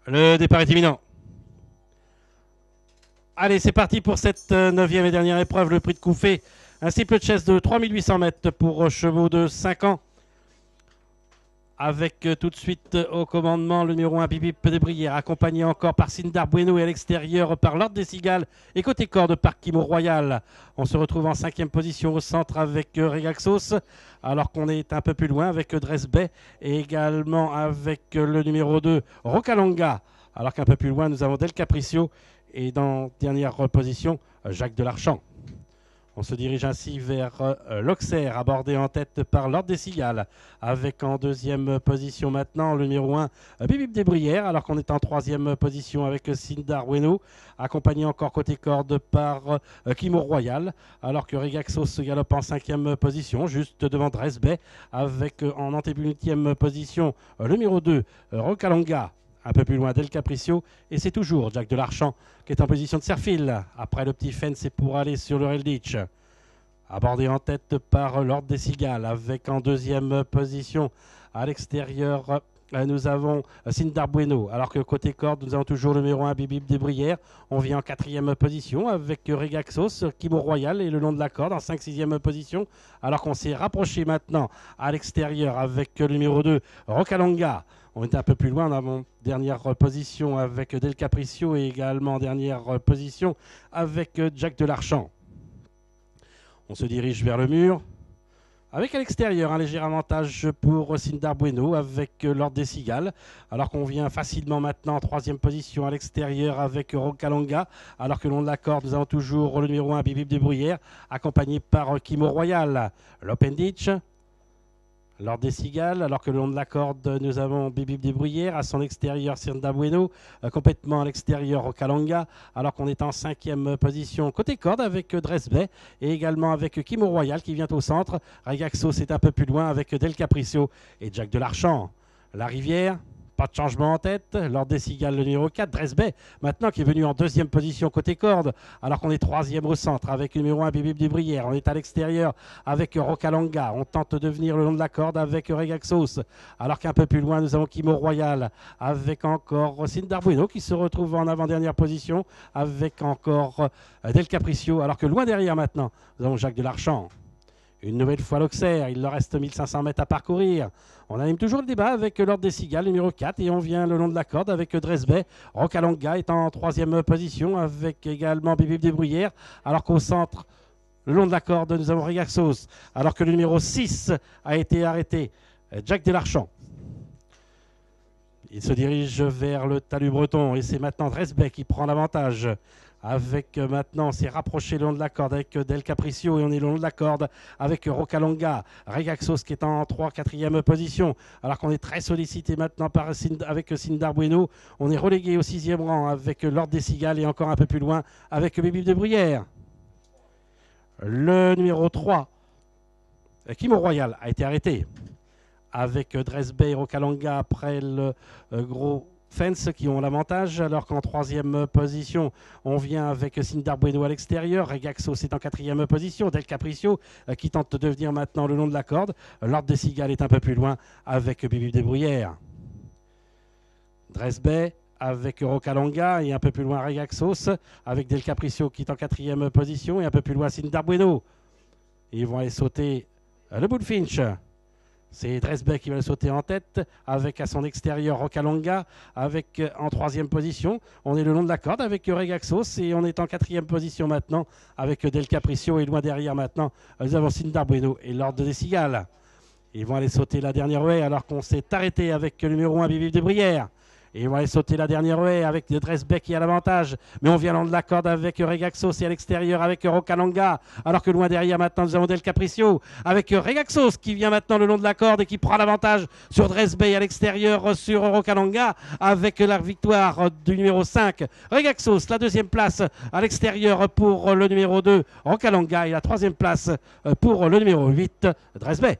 Le départ est imminent. Allez, c'est parti pour cette 9e et dernière épreuve, le prix de Couffé. Un simple chess de 3800 mètres pour chevaux de 5 ans. Avec tout de suite au commandement le numéro 1 Bibip de Brière, accompagné encore par Sindar Bueno et à l'extérieur par l'Ordre des Cigales et côté corde par Kimo Royal. On se retrouve en 5e position au centre avec Regaxos, alors qu'on est un peu plus loin avec Dresbay et également avec le numéro 2 Rocalonga, alors qu'un peu plus loin nous avons Del Capriccio et dans dernière position Jacques Delarchant. On se dirige ainsi vers l'Auxerre, abordé en tête par l'Ordre des Cigales, avec en deuxième position maintenant le numéro 1 Bibip des Brières, alors qu'on est en troisième position avec Sindar Bueno, accompagné encore côté corde par Kimo Royal, alors que Regaxos se galope en cinquième position, juste devant Dresbay, avec en antépénultième position le numéro 2 Rocalonga, un peu plus loin Del Capriccio, et c'est toujours Jacques Delarchant qui est en position de serre-fil. Après le petit fence, c'est pour aller sur le rail ditch. Abordé en tête par l'Ordre des Cigales, avec en deuxième position à l'extérieur, nous avons Sindar Bueno, alors que côté corde, nous avons toujours le numéro 1 Bibip des Brières. On vient en quatrième position avec Regaxos, Kimo Royal et le long de la corde en 5-6e position, alors qu'on s'est rapproché maintenant à l'extérieur avec le numéro 2 Rocalonga. On est un peu plus loin, on a en dernière position avec Del Capriccio et également en dernière position avec Jacques Delarchant. On se dirige vers le mur. Avec à l'extérieur un léger avantage pour Sindar Bueno avec l'Ordre des Cigales, alors qu'on vient facilement maintenant en troisième position à l'extérieur avec Rocalonga, alors que le long de la corde nous avons toujours le numéro 1 Bibip de Bruyère, accompagné par Kimo Royal. L'Open Ditch, l'Ordre des Cigales, alors que le long de la corde nous avons Bibip des Bruyères, à son extérieur Sindar Bueno, complètement à l'extérieur Rocalonga, alors qu'on est en cinquième position côté corde avec Dresbay et également avec Kimo Royal qui vient au centre. Regaxos est un peu plus loin avec Del Capriccio et Jacques Delarchant. La Rivière, pas de changement en tête. L'Ordre des Cigales, le numéro 4, Dresbay, maintenant qui est venu en deuxième position côté corde, alors qu'on est troisième au centre avec le numéro 1 Bibip des Brières. On est à l'extérieur avec Rocalonga. On tente de venir le long de la corde avec Regaxos, alors qu'un peu plus loin nous avons Kimo Royal avec encore Sindar Bueno qui se retrouve en avant-dernière position avec encore Del Capriccio, alors que loin derrière maintenant nous avons Jacques Delarchant. Une nouvelle fois l'Auxerre, il leur reste 1500 mètres à parcourir. On anime toujours le débat avec l'Ordre des Cigales, numéro 4, et on vient le long de la corde avec Dresbay. Rocalonga est en troisième position avec également Bibip des Bruyères, alors qu'au centre, le long de la corde, nous avons Regaxos, alors que le numéro 6 a été arrêté, Jacques Delarchant. Il se dirige vers le talus breton et c'est maintenant Dresbay qui prend l'avantage. Avec maintenant, on s'est rapproché le long de la corde avec Del Capriccio et on est le long de la corde avec Rocalonga. Regaxos qui est en 3-4e position, alors qu'on est très sollicité maintenant avec Sindar Bueno. On est relégué au 6e rang avec l'Ordre des Cigales et encore un peu plus loin avec Bibip de Bruyère. Le numéro 3, Kimo Royal, a été arrêté avec Dresbay et Rocalonga après le gros fence qui ont l'avantage, alors qu'en troisième position, on vient avec Sindar Bueno à l'extérieur. Regaxos est en quatrième position. Del Capriccio qui tente de venir maintenant le long de la corde. L'Ordre des Cigales est un peu plus loin avec Bibip des Bruyères. Dresbay avec Rocalonga et un peu plus loin Regaxos avec Del Capriccio qui est en quatrième position et un peu plus loin Sindar Bueno. Ils vont aller sauter le Bullfinch. C'est Dresbay qui va le sauter en tête avec à son extérieur Rocalonga avec en troisième position. On est le long de la corde avec Regaxos et on est en quatrième position maintenant avec Del Capriccio et loin derrière maintenant nous avons Sindar Bueno et l'Ordre des Cigales. Ils vont aller sauter la dernière haie alors qu'on s'est arrêté avec le numéro 1 Bibip des Brières. Et ils vont aller sauter la dernière haie avec Dresbay qui a l'avantage. Mais on vient le long de la corde avec Regaxos et à l'extérieur avec Rocalonga. Alors que loin derrière maintenant nous avons Del Capriccio avec Regaxos qui vient maintenant le long de la corde et qui prend l'avantage sur Dresbay à l'extérieur sur Rocalonga avec la victoire du numéro 5 Regaxos. La deuxième place à l'extérieur pour le numéro 2 Rocalonga et la troisième place pour le numéro 8 Dresbay.